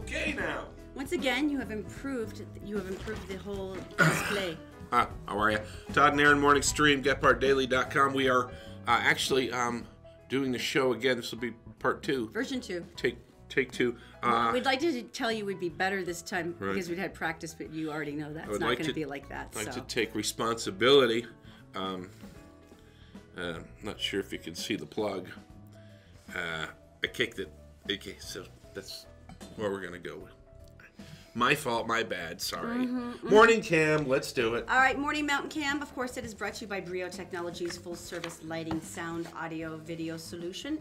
Okay now. Once again, you have improved the whole display. How are you? Todd and Aaron Morning Stream, GetPartDaily.com. We are actually doing the show again. This will be part 2. Version 2. Take 2. We'd like to tell you we'd be better this time because we'd had practice, but you already know that's not going to be like that. I'd like to take responsibility. Not sure if you can see the plug. I kicked it. Okay, so that's where we're going to go with. My fault, my bad, sorry. Morning Cam, let's do it. All right, Morning Mountain Cam. Of course, it is brought to you by Brio Technologies, full-service lighting, sound, audio, video solution.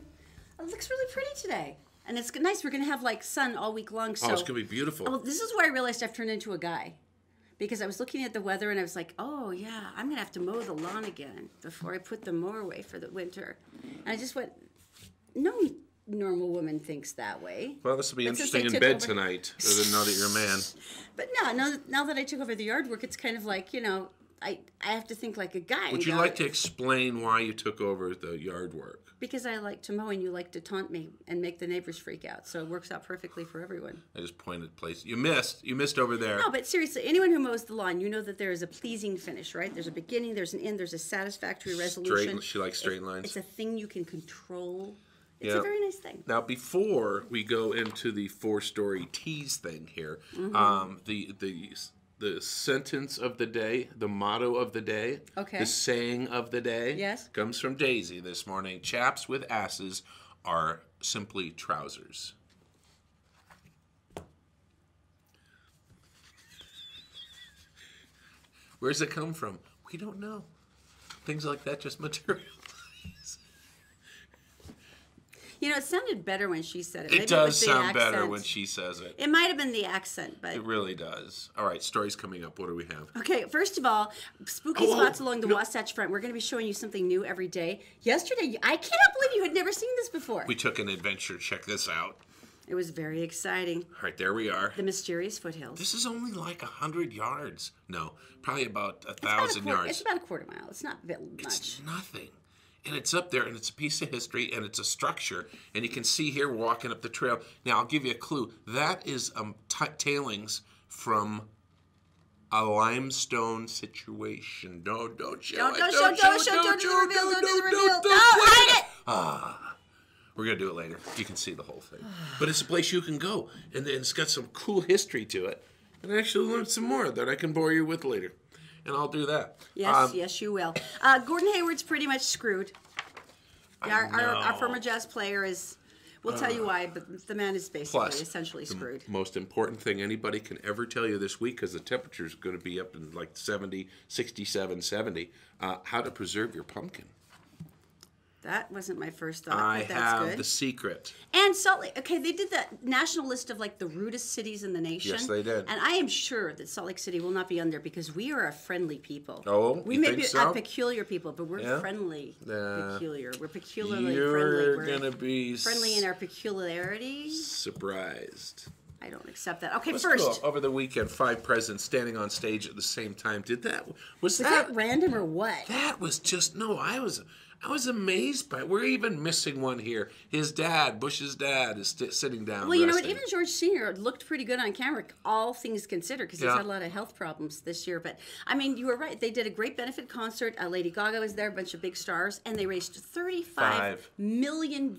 It looks really pretty today. And it's nice. We're going to have, like, sun all week long. So. Oh, it's going to be beautiful. Oh, this is where I realized I've turned into a guy. Because I was looking at the weather and I was like, oh, yeah, I'm going to have to mow the lawn again before I put the mower away for the winter. And I just went, no normal woman thinks that way. Well, this will be interesting in bed tonight, other than know that you're a man. But no, now that I took over the yard work, it's kind of like, you know, I have to think like a guy. Would you like to explain why you took over the yard work? Because I like to mow and you like to taunt me and make the neighbors freak out. So it works out perfectly for everyone. I just pointed places. You missed over there. No, but seriously, anyone who mows the lawn, you know that there is a pleasing finish, right? There's a beginning, there's an end, there's a satisfactory resolution. She likes straight lines. It's a thing you can control. It's a very nice thing. Now, before we go into the 4-story tease thing here, the sentence of the day, the motto of the day, the saying of the day, comes from Daisy this morning. Chaps with asses are simply trousers. Where's it come from? We don't know. Things like that just materialize. You know, it sounded better when she said it. It does sound better when she says it. It might have been the accent, but... It really does. All right, stories coming up. What do we have? Okay, first of all, spooky spots along the Wasatch Front. We're going to be showing you something new every day. Yesterday, I cannot believe you had never seen this before. We took an adventure. Check this out. It was very exciting. All right, there we are. The mysterious foothills. This is only like 100 yards. No, probably about 1,000 yards. It's about a quarter mile. It's not much. It's nothing. And it's up there, and it's a piece of history, and it's a structure. And you can see here walking up the trail. Now, I'll give you a clue. That is tailings from a limestone situation. No, don't show it. Don't do the reveal. Don't hide it. We're going to do it later. You can see the whole thing. But it's a place you can go, and it's got some cool history to it. And I actually learned some more that I can bore you with later. And I'll do that. Yes, you will. Gordon Hayward's pretty much screwed. Our former jazz player is, we'll tell you why, but the man is basically essentially screwed. The most important thing anybody can ever tell you this week, because the temperature is going to be up in like 70, 67, 70, how to preserve your pumpkin. That wasn't my first thought, but that's good. I have the secret. And Salt Lake, okay, they did the national list of like the rudest cities in the nation. Yes, they did. And I am sure that Salt Lake City will not be on there because we are a friendly people. Oh, we may be a peculiar people, but we're friendly. Peculiar. We're peculiarly friendly. You're going to be friendly in our peculiarity. Surprised. I don't accept that. Okay, Let's first. Go. Over the weekend, 5 presidents standing on stage at the same time. Was that random or what? That was just, no, I was amazed by it. We're even missing one here. His dad, Bush's dad, is sitting down. Well, you know what? Even George Sr. looked pretty good on camera, all things considered, because he's had a lot of health problems this year. But, I mean, you were right. They did a great benefit concert. Lady Gaga was there, a bunch of big stars, and they raised $35 million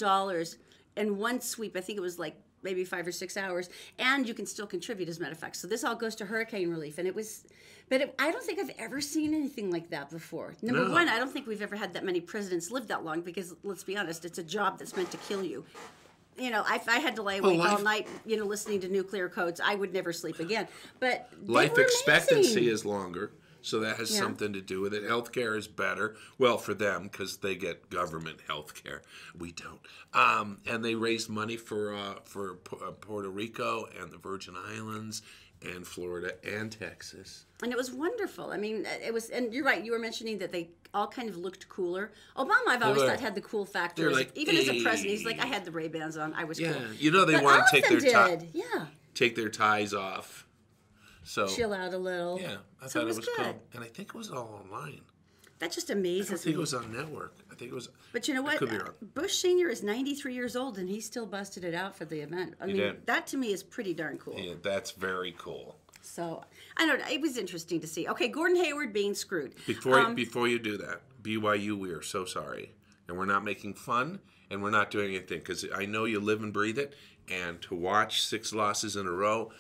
in one sweep. I think it was like maybe 5 or 6 hours, and you can still contribute, as a matter of fact. So this all goes to hurricane relief, and it was, I don't think I've ever seen anything like that before. Number one, I don't think we've ever had that many presidents live that long, because let's be honest, it's a job that's meant to kill you. You know, if I had to lay awake all night, you know, listening to nuclear codes, I would never sleep again. But life expectancy is longer. So that has something to do with it. Healthcare is better. Well, for them, because they get government healthcare. We don't. And they raised money for Puerto Rico and the Virgin Islands and Florida and Texas. And it was wonderful. I mean, it was, and you're right, you were mentioning that they all kind of looked cooler. Obama, I've always thought, had the cool factor. Even as a president, he's like, I had the Ray-Bans on, I was cool. You know, they want to take their ties off. So chill out a little. Yeah, I thought it was cool. And I think it was all online. That just I don't amazes think me. it was on network. I think it was. But you know I what? could be wrong. Bush Sr. is 93 years old, and he still busted it out for the event. I mean, did. that to me is pretty darn cool. Yeah, that's very cool. So, I don't know. It was interesting to see. Okay, Gordon Hayward being screwed. Before you do that, BYU, we are so sorry. And we're not making fun, and we're not doing anything, because I know you live and breathe it, and to watch 6 losses in a row,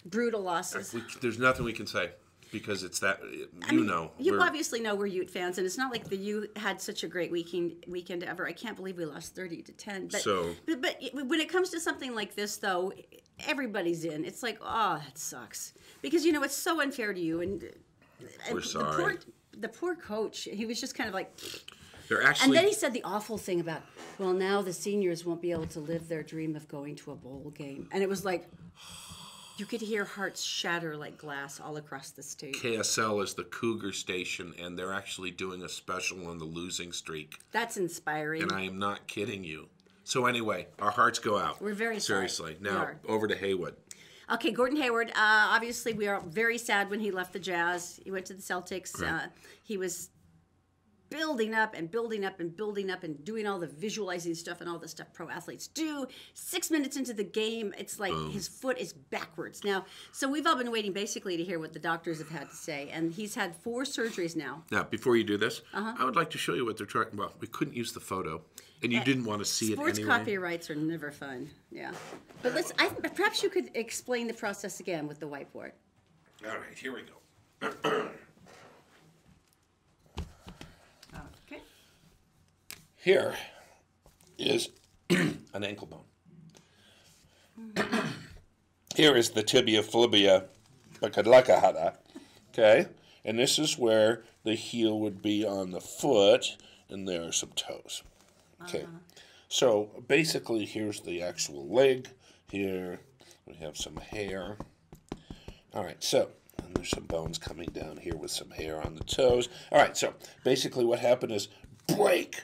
Brutal losses. there's nothing we can say, because it's that, You obviously know we're Ute fans, and it's not like the Ute had such a great weekend ever. I can't believe we lost 30-10. But when it comes to something like this, though, everybody's in. It's like, oh, that sucks. Because, it's so unfair to you. And We're sorry. The poor coach, he was just kind of like... They're actually... And then he said the awful thing about, well, now the seniors won't be able to live their dream of going to a bowl game. And it was like... You could hear hearts shatter like glass all across the state. KSL is the Cougar station, and they're actually doing a special on the losing streak. That's inspiring. And I am not kidding you. So anyway, our hearts go out. We're very seriously. sorry. Now, over to Haywood. Okay, Gordon Hayward. Obviously, we are very sad when he left the Jazz. He went to the Celtics. Right. He was building up and building up and building up and doing all the visualizing stuff and all the stuff pro athletes do. 6 minutes into the game, it's like his foot is backwards. Now, so we've all been waiting basically to hear what the doctors have had to say, and he's had 4 surgeries now. Now, before you do this, I would like to show you what they're talking about. We couldn't use the photo, and you didn't want to see it anyway. Sports copyrights are never fun, yeah. But perhaps you could explain the process again with the whiteboard. All right, here we go. Okay. Here is an ankle bone. Here is the tibia flibia bacadlacahada. Okay? And this is where the heel would be on the foot, and there are some toes. Okay. So basically, here's the actual leg. Here we have some hair. All right, so and there's some bones coming down here with some hair on the toes. All right, so basically what happened is break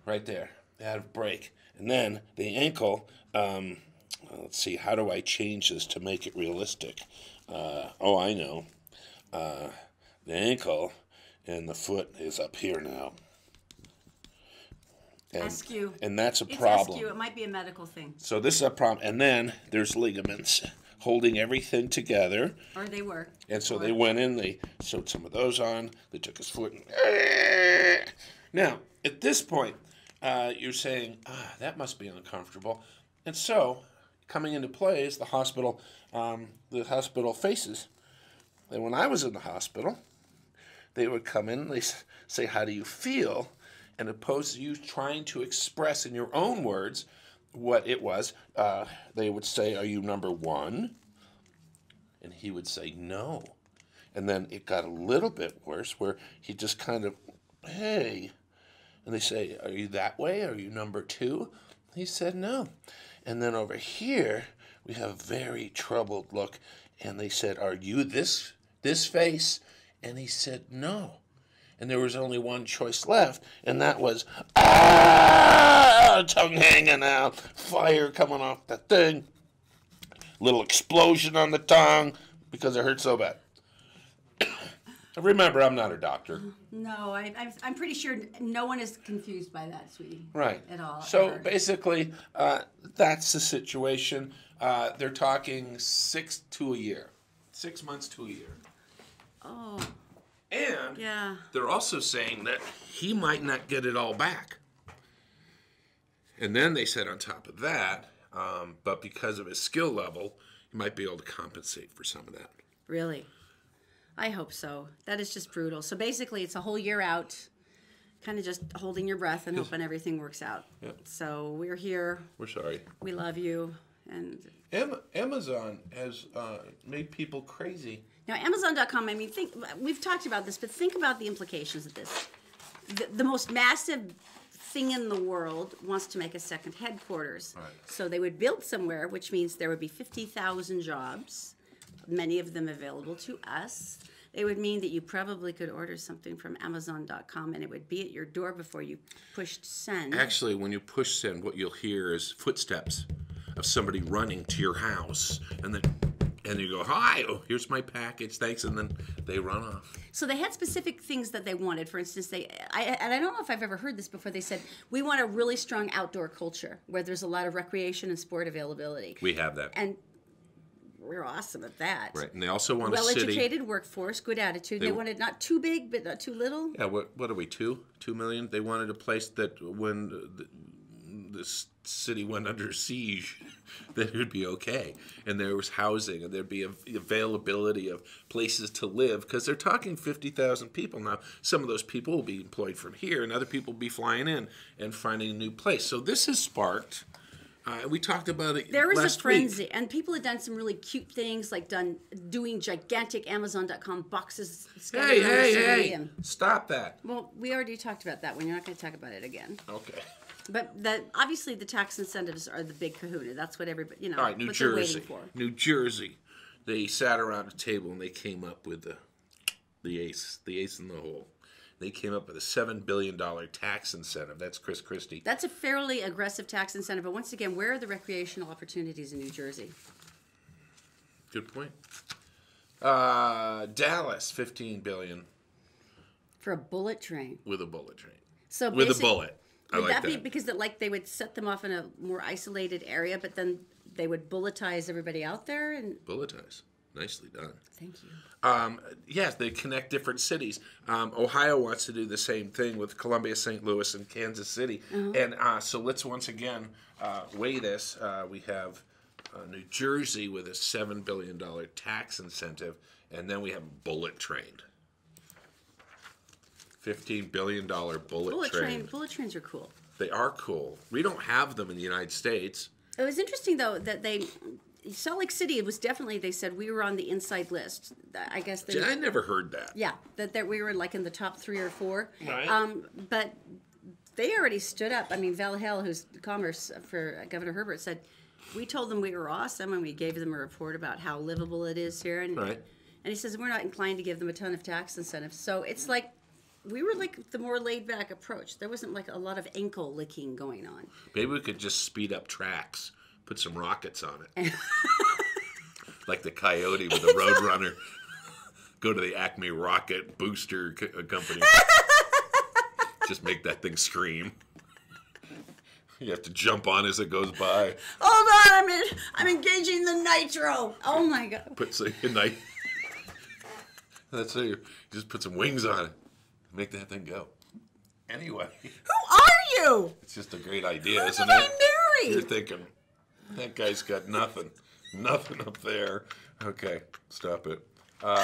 right there. They had a break. And then the ankle, let's see, how do I change this to make it realistic? I know. The ankle and the foot is up here now. And, Askew. And that's a It's problem. askew. It might be a medical thing. So this is a problem. And then there's ligaments holding everything together. Or they were. And so they went in, they sewed some of those on, they took his foot and... Now, at this point, you're saying, that must be uncomfortable. And so, coming into play is the hospital faces. And when I was in the hospital, they would come in and they say, how do you feel? And opposed to you trying to express in your own words what it was, they would say, are you number 1? And he would say, no. And then it got a little bit worse where he just kind of, hey. And they say, are you that way? Are you number 2? He said, no. And then over here, we have a very troubled look. And they said, are you this face? And he said, no. And there was only one choice left, and that was, tongue hanging out, fire coming off the thing, little explosion on the tongue because it hurt so bad. Remember, I'm not a doctor. No, I'm pretty sure no one is confused by that, sweetie. Right. At all. So ever. basically, that's the situation. They're talking 6 to a year. 6 months to a year. Oh. And yeah. They're also saying that he might not get it all back. And then they said on top of that, but because of his skill level, he might be able to compensate for some of that. Really? I hope so. That is just brutal. So basically, it's a whole year out, kind of just holding your breath and hoping everything works out. Yep. So we're here. We're sorry. We love you. And Amazon has made people crazy. Now, Amazon.com, I mean, we've talked about this, but think about the implications of this. The most massive thing in the world wants to make a second headquarters. Right. So they would build somewhere, which means there would be 50,000 jobs, many of them available to us. It would mean that you probably could order something from Amazon.com and it would be at your door before you pushed send. Actually, when you push send, what you'll hear is footsteps of somebody running to your house, and then And you go, hi, oh, here's my package, thanks, and then they run off. So they had specific things that they wanted. For instance, and I don't know if I've ever heard this before. They said, we want a really strong outdoor culture where there's a lot of recreation and sport availability. We have that. And we're awesome at that. Right, and they also want a city. Well-educated workforce, good attitude. They wanted not too big, but not too little. Yeah, what are we, 2 million? They wanted a place that when the city went under siege, that it would be okay. And there was housing, and there'd be availability of places to live, because they're talking 50,000 people now. Some of those people will be employed from here, and other people will be flying in and finding a new place. So this has sparked... we talked about it there was last a frenzy, week. and people had done some really cute things, like doing gigantic Amazon.com boxes. Hey! Stop that. Well, we already talked about that one. You're not going to talk about it again. Okay. But obviously the tax incentives are the big kahuna. That's what everybody, All right, New what Jersey. they're waiting for. New Jersey. They sat around a table and they came up with the ace in the hole. They came up with a $7 billion tax incentive. That's Chris Christie. That's a fairly aggressive tax incentive. But once again, where are the recreational opportunities in New Jersey? Good point. Dallas, $15 billion. For a bullet train. With a bullet train. So with a bullet. Would that be because they would set them off in a more isolated area, but then they would bulletize everybody out there? And Bulletize. Nicely done. Thank you. Yes, they connect different cities. Ohio wants to do the same thing with Columbia, St. Louis, and Kansas City. And so let's once again weigh this. We have New Jersey with a $7 billion tax incentive, and then we have bullet train. $15 billion bullet train. Bullet trains are cool. They are cool. We don't have them in the United States. It was interesting, though, that Salt Lake City, it was definitely, they said we were on the inside list. I guess I never heard that. Yeah, that we were like in the top 3 or 4. Right. But they already stood up. I mean, Val Hale, who's commerce for Governor Herbert, said, we told them we were awesome, and we gave them a report about how livable it is here. And, right. And he says, we're not inclined to give them a ton of tax incentives. So it's like, we were like the more laid-back approach. There wasn't like a lot of ankle licking going on. Maybe we could just speed up tracks, put some rockets on it. Like the Coyote with the Roadrunner. Go to the Acme Rocket Booster Company. Just make that thing scream. You have to jump on as it goes by. Hold on, I'm engaging the nitro. Oh my God. That's it. You just put some wings on it. Make that thing go. Anyway. Who are you? It's just a great idea, isn't I it? marry? You're thinking, that guy's got nothing. Nothing up there. Okay, stop it. Rude.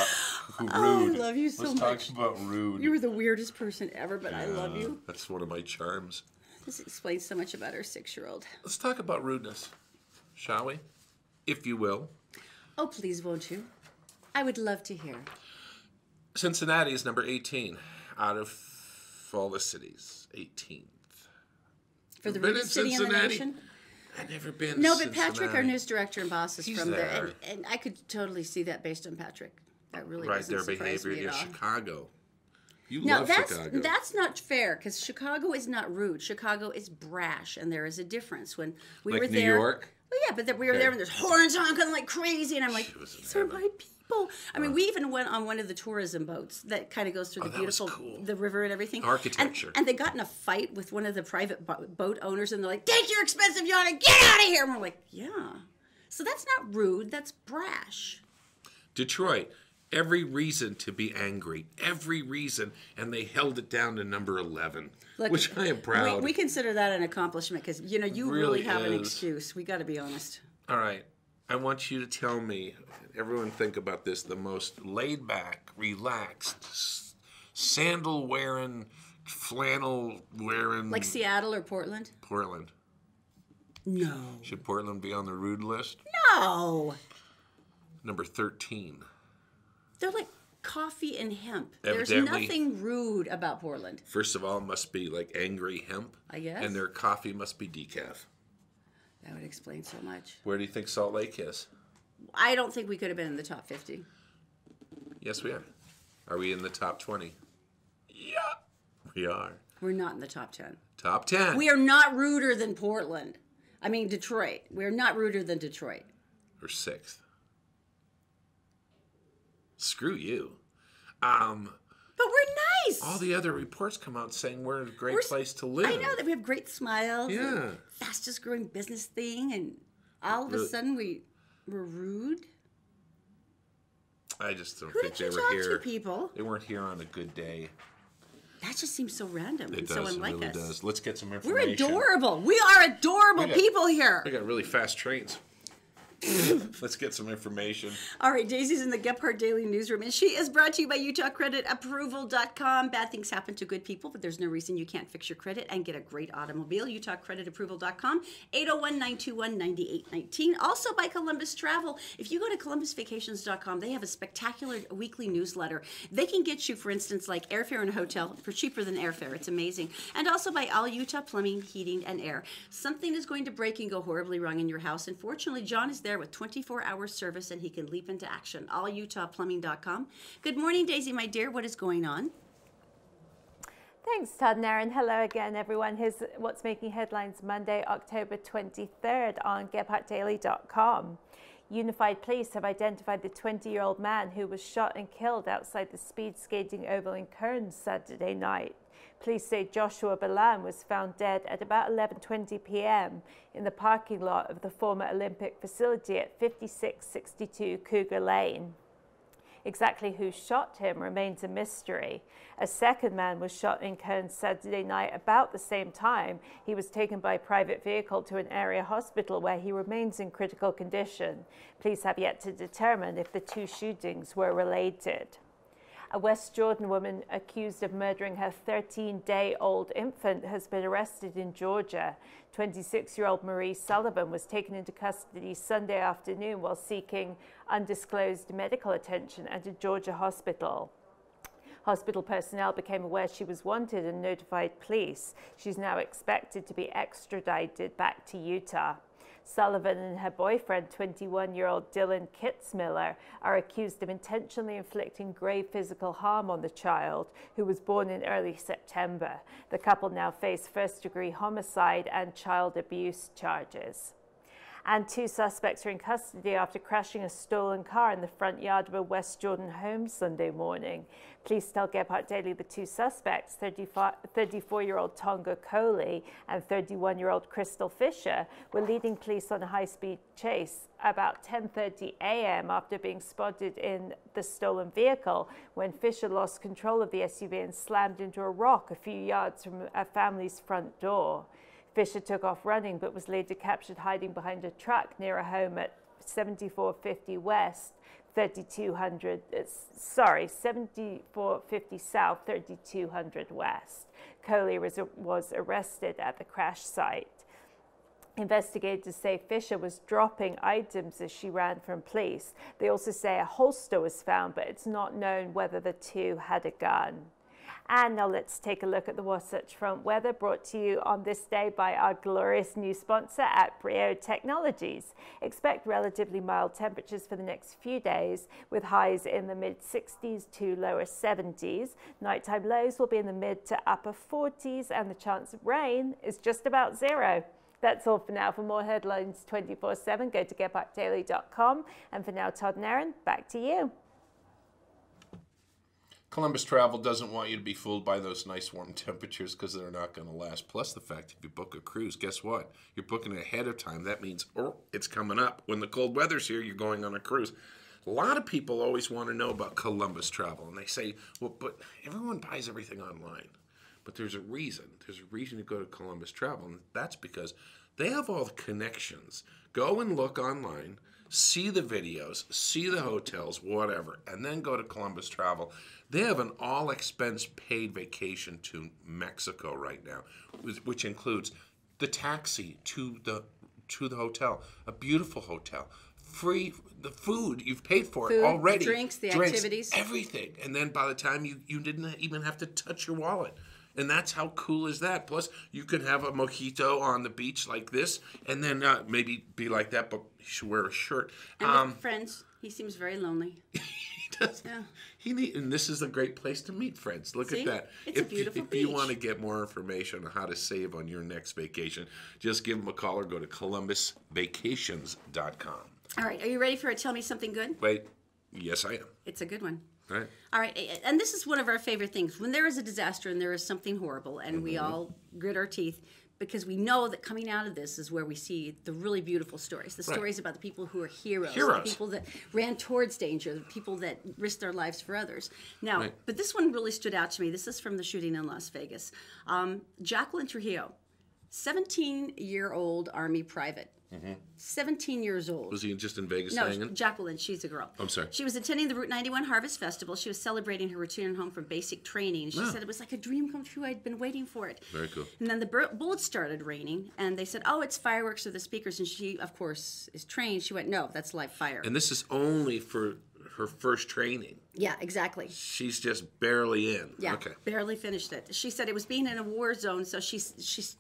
Oh, I love you so much. Let's talk about rude. You were the weirdest person ever, but I love you. That's one of my charms. This explains so much about our 6-year-old. Let's talk about rudeness, shall we? If you will. Oh, please, won't you? I would love to hear. Cincinnati is number 18 out of all the cities. 18th. For the rudest city in the nation? I've never been No, to but Patrick, Cincinnati. our news director and boss, is He's from there. there. And I could totally see that based on Patrick. That really Right, doesn't their surprise behavior me in at all. Chicago. You Now, love Chicago. that's not fair, because Chicago is not rude. Chicago is brash, and there is a difference. When we Like were New there, York? well, yeah, but we were there, and there's horns honking like crazy, and I'm like, She was in these are heaven. my people. I mean, we even went on one of the tourism boats that kind of goes through the that was beautiful cool. the river and everything. Architecture. And they got in a fight with one of the private boat owners, and they're like, "Take your expensive yacht and get out of here!" And we're like, "Yeah." So that's not rude. That's brash. Detroit, every reason to be angry. Every reason. And they held it down to number 11, Look, which I am proud. We consider that an accomplishment because, you really Really have an is. excuse. We got to be honest. All right. I want you to tell me, everyone think about this, the most laid-back, relaxed, sandal-wearing, flannel-wearing... Like Seattle or Portland? Portland. No. Should Portland be on the rude list? No. Number 13. They're like coffee and hemp. There's Evidently- nothing rude about Portland. First of all, it must be like angry hemp. I guess. And their coffee must be decaf. That would explain so much. Where do you think Salt Lake is? I don't think we could have been in the top 50. Yes, we are. Are we in the top 20? Yeah, we are. We're not in the top 10. Top 10. We are not ruder than Portland. I mean, Detroit. We're not ruder than Detroit. We're 6th. Screw you. But we're nice. All the other reports come out saying we're a great place to live. I know that we have great smiles. Yeah. Fastest growing business thing, and all of a sudden we're rude. I just don't Who think did they you were talk here. to, people? They weren't here on a good day. That just seems so random It and does. so It unlike really us. does. Let's get some We're information. adorable. We are adorable people here. We got really fast trains. Let's get some information. All right, Daisy's in the Gephardt Daily Newsroom, and she is brought to you by UtahCreditApproval.com. Bad things happen to good people, but there's no reason you can't fix your credit and get a great automobile. UtahCreditApproval.com, 801-921-9819. Also by Columbus Travel. If you go to ColumbusVacations.com, they have a spectacular weekly newsletter. They can get you, for instance, like airfare in a hotel for cheaper than airfare. It's amazing. And also by All Utah Plumbing, Heating, and Air. Something is going to break and go horribly wrong in your house. Unfortunately, John is there with 24-hour service, and he can leap into action. AllUtahPlumbing.com. Good morning, Daisy, my dear. What is going on? Thanks, Todd and Aaron. Hello again, everyone. Here's what's making headlines Monday, October 23rd on GepHardtDaily.com. Unified Police have identified the 20-year-old man who was shot and killed outside the speed skating oval in Kearns Saturday night. Police say Joshua Balan was found dead at about 11:20 p.m. in the parking lot of the former Olympic facility at 5662 Cougar Lane. Exactly who shot him remains a mystery. A second man was shot in Kearns Saturday night about the same time. He was taken by private vehicle to an area hospital where he remains in critical condition. Police have yet to determine if the two shootings were related. A West Jordan woman accused of murdering her 13-day-old infant has been arrested in Georgia. 26-year-old Marie Sullivan was taken into custody Sunday afternoon while seeking undisclosed medical attention at a Georgia hospital. Hospital personnel became aware she was wanted and notified police. She's now expected to be extradited back to Utah. Sullivan and her boyfriend, 21-year-old Dylan Kitzmiller, are accused of intentionally inflicting grave physical harm on the child, who was born in early September. The couple now face first-degree homicide and child abuse charges. And two suspects are in custody after crashing a stolen car in the front yard of a West Jordan home Sunday morning. Police tell Gephardt Daily the two suspects, 34-year-old Tonga Coley and 31-year-old Crystal Fisher, were leading police on a high-speed chase about 10:30 a.m. after being spotted in the stolen vehicle when Fisher lost control of the SUV and slammed into a rock a few yards from a family's front door. Fisher took off running but was later captured hiding behind a truck near a home at 7450 West, 7450 South, 3200 West. Coley was arrested at the crash site. Investigators say Fisher was dropping items as she ran from police. They also say a holster was found, but it's not known whether the two had a gun. And now let's take a look at the Wasatch Front weather, brought to you on this day by our glorious new sponsor at Brio Technologies. Expect relatively mild temperatures for the next few days, with highs in the mid-60s to lower 70s. Nighttime lows will be in the mid to upper 40s, and the chance of rain is just about zero. That's all for now. For more headlines 24/7, go to GepHardtDaily.com. And for now, Todd and Aaron, back to you. Columbus Travel doesn't want you to be fooled by those nice warm temperatures because they're not going to last. Plus the fact if you book a cruise, guess what? You're booking it ahead of time. That means, it's coming up. When the cold weather's here, you're going on a cruise. A lot of people always want to know about Columbus Travel. And they say, well, but everyone buys everything online. But there's a reason. There's a reason to go to Columbus Travel. And that's because they have all the connections. Go and look online. See the videos, see the hotels, whatever, and then go to Columbus Travel. They have an all-expense-paid vacation to Mexico right now, which includes the taxi to the hotel, a beautiful hotel, free the food you've paid for it already, drinks, activities, everything, and then by the time you didn't even have to touch your wallet. And that's how cool is that? Plus, you could have a mojito on the beach like this, and then maybe be like that, but you should wear a shirt. And with friends, he seems very lonely. He does. Yeah. And this is a great place to meet friends. Look at that. It's a beautiful beach. If you want to get more information on how to save on your next vacation, just give them a call or go to ColumbusVacations.com. All right, are you ready for a Tell Me Something Good? Wait. Yes, I am. It's a good one. All right. All right, and this is one of our favorite things. When there is a disaster and there is something horrible, and we all grit our teeth, because we know that coming out of this is where we see the really beautiful stories. The stories about the people who are heroes. The people that ran towards danger, the people that risked their lives for others. Now, but this one really stood out to me. This is from the shooting in Las Vegas. Jacqueline Trujillo, 17-year-old Army private. 17 years old. Was he just in Vegas No, hanging? Jacqueline, she's a girl. I'm sorry. She was attending the Route 91 Harvest Festival. She was celebrating her return home from basic training. She said it was like a dream come true. I'd been waiting for it. Very cool. And then the bullets started raining, and they said, oh, it's fireworks or the speakers. And she, of course, is trained. She went, no, that's live fire. And this is only for her first training. Yeah, exactly. She's just barely in. Yeah, Okay. barely finished it. She said it was being in a war zone, so she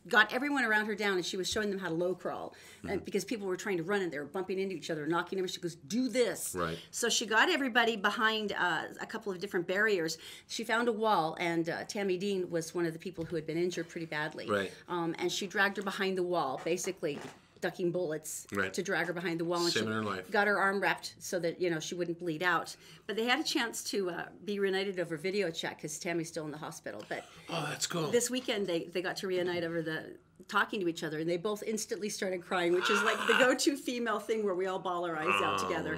got everyone around her down, and she was showing them how to low crawl, and because people were trying to run, and they were bumping into each other, knocking over. She goes, "Do this." Right. So she got everybody behind a couple of different barriers. She found a wall, and Tammy Dean was one of the people who had been injured pretty badly. Right. And she dragged her behind the wall, basically ducking bullets to drag her behind the wall, and Saving her she life. got her arm wrapped so that she wouldn't bleed out. But they had a chance to be reunited over video chat because Tammy's still in the hospital. But Oh, that's cool. this weekend they got to reunite over the talking to each other, and they both instantly started crying, which is like the go-to female thing where we all bawl our eyes out together.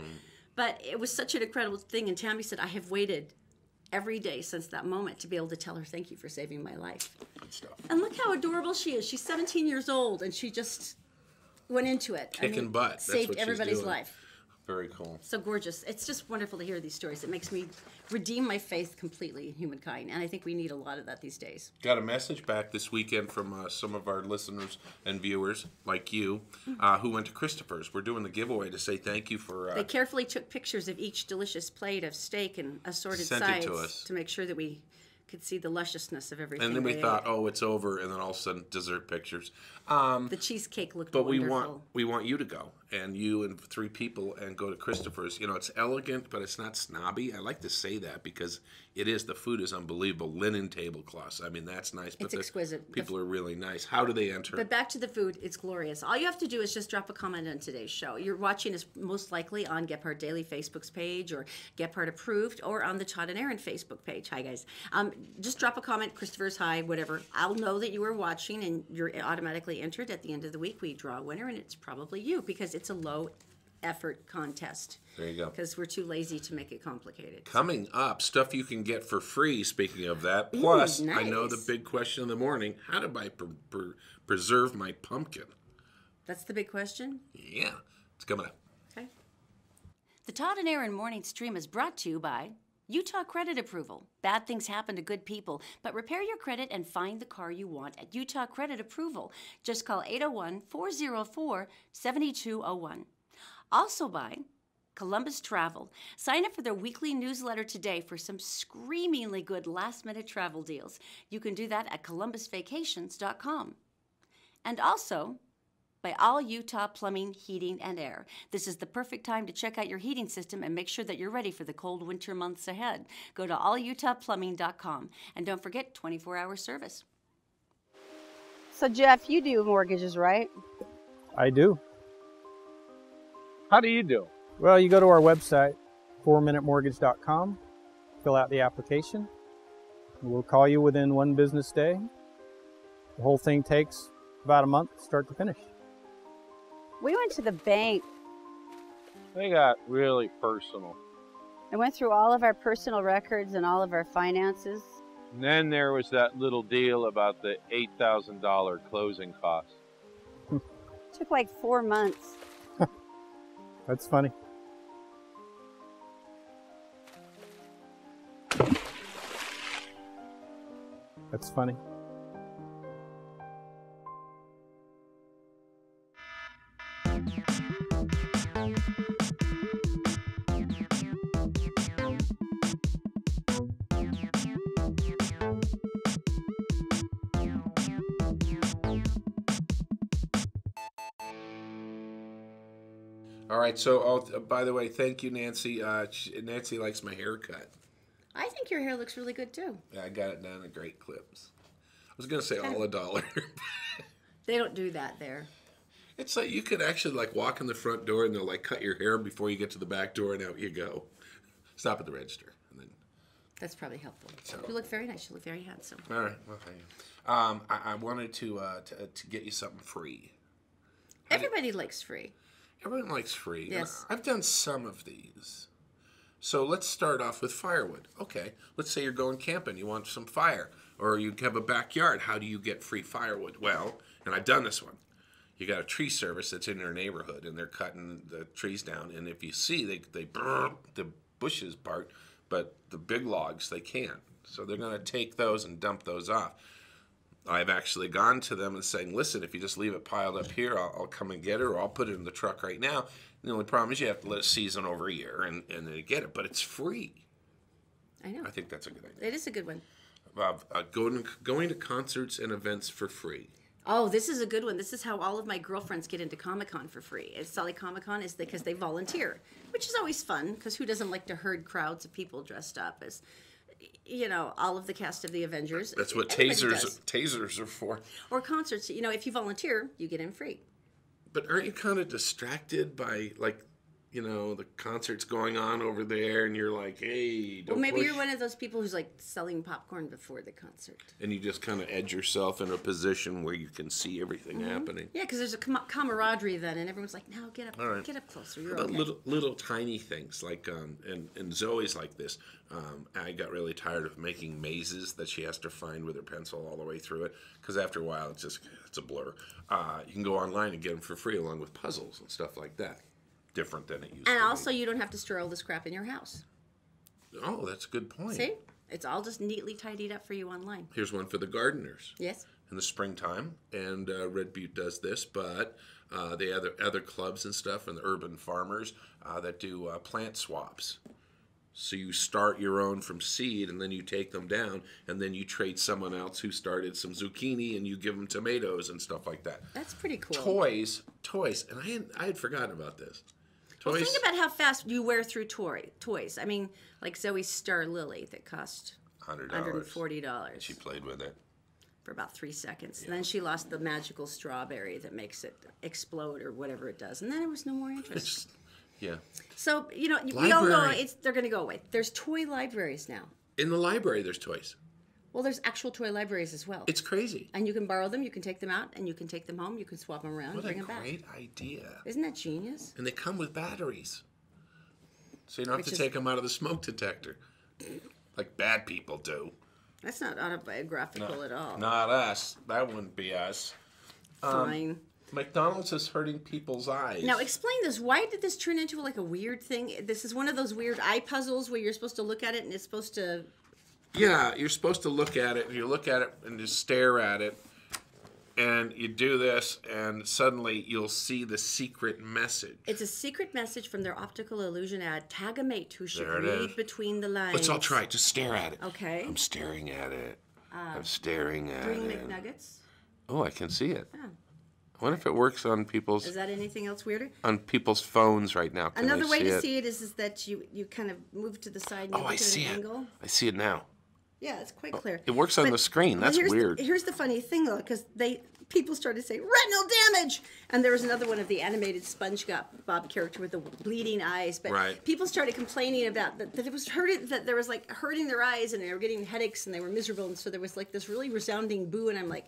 But it was such an incredible thing, and Tammy said, I have waited every day since that moment to be able to tell her thank you for saving my life. Good stuff. And look how adorable she is. She's 17 years old, and she just went into it. Kicking butt. That's saved what she's everybody's doing. life. Very cool. So gorgeous. It's just wonderful to hear these stories. It makes me redeem my faith completely in humankind, and I think we need a lot of that these days. Got a message back this weekend from some of our listeners and viewers, like you, who went to Christopher's. We're doing the giveaway to say thank you for... They carefully took pictures of each delicious plate of steak and assorted Sent it sides to us. to make sure that we could see the lusciousness of everything. and then we they thought, ate. oh, it's over, and then all of a sudden, dessert pictures. The cheesecake looked But wonderful. we want you to go, and you and 3 people, and go to Christopher's. It's elegant, but it's not snobby. I like to say that because the food is unbelievable. Linen tablecloths. I mean, that's nice. But It's exquisite. People are really nice. How do they enter? But back to the food, it's glorious. All you have to do is just drop a comment on today's show. You're watching us most likely on Gephardt Daily Facebook's page, or Gephardt Approved, or on the Todd and Aaron Facebook page. Hi, guys. Just drop a comment, Christopher's hi, whatever. I'll know that you were watching, and you're automatically entered. At the end of the week, we draw a winner, and it's probably you, because it's a low effort contest. There you go. Because we're too lazy to make it complicated. Coming up, stuff you can get for free, speaking of that. Plus, nice. I know the big question of the morning, how do I preserve my pumpkin? That's the big question. Yeah, it's coming up. Okay. The Todd and Aaron Morning Stream is brought to you by Utah Credit Approval. Bad things happen to good people, but repair your credit and find the car you want at Utah Credit Approval. Just call 801-404-7201. Also by Columbus Travel. Sign up for their weekly newsletter today for some screamingly good last-minute travel deals. You can do that at columbusvacations.com. And also by All Utah Plumbing, Heating, and Air. This is the perfect time to check out your heating system and make sure that you're ready for the cold winter months ahead. Go to allutahplumbing.com, and don't forget 24-hour service. So Jeff, you do mortgages, right? I do. How do you do? Well, you go to our website, 4minutemortgage.com, fill out the application. We'll call you within 1 business day. The whole thing takes about a month, start to finish. We went to the bank They got really personal. and went through all of our personal records and all of our finances. And then there was that little deal about the $8,000 closing costs. Took like 4 months. That's funny. That's funny. All right, so by the way, thank you, Nancy. Nancy likes my haircut. I think your hair looks really good, too. Yeah, I got it down in great clips. I was going to say all $1. They don't do that there. It's like you could actually walk in the front door and they'll cut your hair before you get to the back door and out you go. Stop at the register. And then, That's probably helpful. So- You look very nice. You look very handsome. all right, well, thank you. I wanted to get you something free. Everybody likes free. Everyone likes free. and Yes. I've done some of these. So let's start off with firewood. Okay, let's say you're going camping. You want some fire. Or you have a backyard. How do you get free firewood? Well, and I've done this one. You got a tree service that's in your neighborhood, and they're cutting the trees down. And if you see, they burn the bushes part, but the big logs, they can't. So they're going to take those and dump those off. I've actually gone to them and saying, listen, if you just leave it piled up here, I'll come and get it, or I'll put it in the truck right now. The only problem is you have to let it season over a year and then you get it, but it's free. I know. I think that's a good idea. It is a good one. Going to concerts and events for free. Oh, this is a good one. This is how all of my girlfriends get into Comic-Con for free. It's Sully Comic-Con is because they volunteer, which is always fun because who doesn't like to herd crowds of people dressed up as, all of the cast of the Avengers. That's what Everybody does. tasers are for. Or concerts. If you volunteer, you get in free. But aren't you kind of distracted by, the concert's going on over there, and you're like, hey, don't Well, maybe push. you're one of those people who's like selling popcorn before the concert. And you just kind of edge yourself in a position where you can see everything happening. Yeah, because there's a camaraderie then, and everyone's like, "No, get up, All right. get up closer. You're But okay." little tiny things like and Zoe's like this. I got really tired of making mazes that she has to find with her pencil all the way through it because after a while it's a blur. You can go online and get them for free along with puzzles and stuff like that. Different than it used to And be. also, you don't have to stir all the scrap in your house. Oh, that's a good point. See, it's all just neatly tidied up for you online. Here's one for the gardeners. Yes. In the springtime, and Red Butte does this, but the other clubs and stuff, and the urban farmers that do plant swaps. So you start your own from seed, and then you take them down, and then you trade someone else who started some zucchini, and you give them tomatoes and stuff like that. That's pretty cool. Toys, and I had forgotten about this. Well, Toys. think about how fast you wear through toys. I mean, like Zoe's Star Lily that cost $100. $140 She played with it. for about 3 seconds. And then she lost the magical strawberry that makes it explode or whatever it does. And then there was no more interest. Yeah. So, we all know Library. they're going to go away. There's toy libraries now. In the library, there's toys. Well, there's actual toy libraries as well. It's crazy. And you can borrow them, you can take them out, and you can take them home, you can swap them around, What and a bring them back. great idea. Isn't that genius? And they come with batteries. So you don't have Which to is- take them out of the smoke detector. Like bad people do. That's not autobiographical at all. Not us. That wouldn't be us. Fine. McDonald's is hurting people's eyes. Now explain this. Why did this turn into like a weird thing? This is one of those weird eye puzzles where you're supposed to look at it and it's supposed to. Yeah, you're supposed to look at it, and you look at it and just stare at it. And you do this, and suddenly you'll see the secret message. It's a secret message from their optical illusion ad. Tag a mate who should There it read is. between the lines. Let's all try it. Just stare at it. Okay. I'm staring at it. I'm staring at 3 it. McNuggets. Oh, I can see it. Oh. I wonder if it works on people's Is that anything else weirder? phones right now. Can Another they way to it? see it is that you kind of move to the side and you Oh, look I at see an it. angle. I see it now. Yeah, it's quite clear. It works on But- the screen. but That's here's weird. Here's the funny thing, though, because people started to say retinal damage, and there was another one of the animated SpongeBob character with the bleeding eyes. But Right. people started complaining about that it was hurting, that there was like hurting their eyes, and they were getting headaches, and they were miserable, and so there was like this really resounding boo, and I'm like,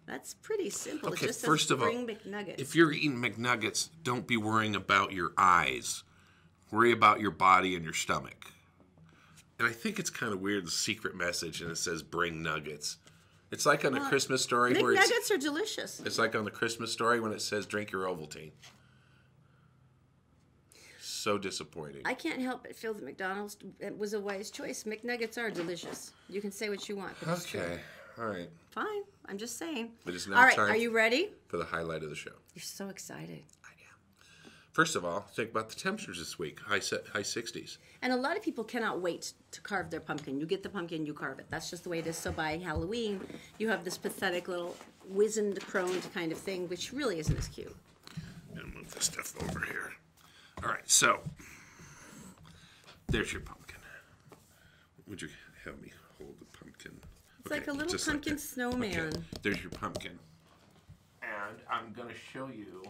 that's pretty simple. Okay, it just first says of all, bring McNuggets. if you're eating McNuggets, don't be worrying about your eyes. Worry about your body and your stomach. And I think it's kind of weird, the secret message, and it says bring nuggets. It's like on the Christmas Story where McNuggets are delicious. it's like on the Christmas Story when it says drink your Ovaltine. So disappointing. I can't help but feel that McDonald's was a wise choice. McNuggets are delicious. You can say what you want, but it's true. Okay, all right. Fine. I'm just saying. It is now All right, time are you ready? for the highlight of the show. You're so excited. First of all, think about the temperatures this week. High 60s. And a lot of people cannot wait to carve their pumpkin. You get the pumpkin, you carve it. That's just the way it is. So by Halloween, you have this pathetic little wizened, croned kind of thing, which really isn't as cute. I'm gonna move this stuff over here. All right, so there's your pumpkin. Would you help me hold the pumpkin? It's like a little just pumpkin that. snowman. Okay, there's your pumpkin. And I'm gonna show you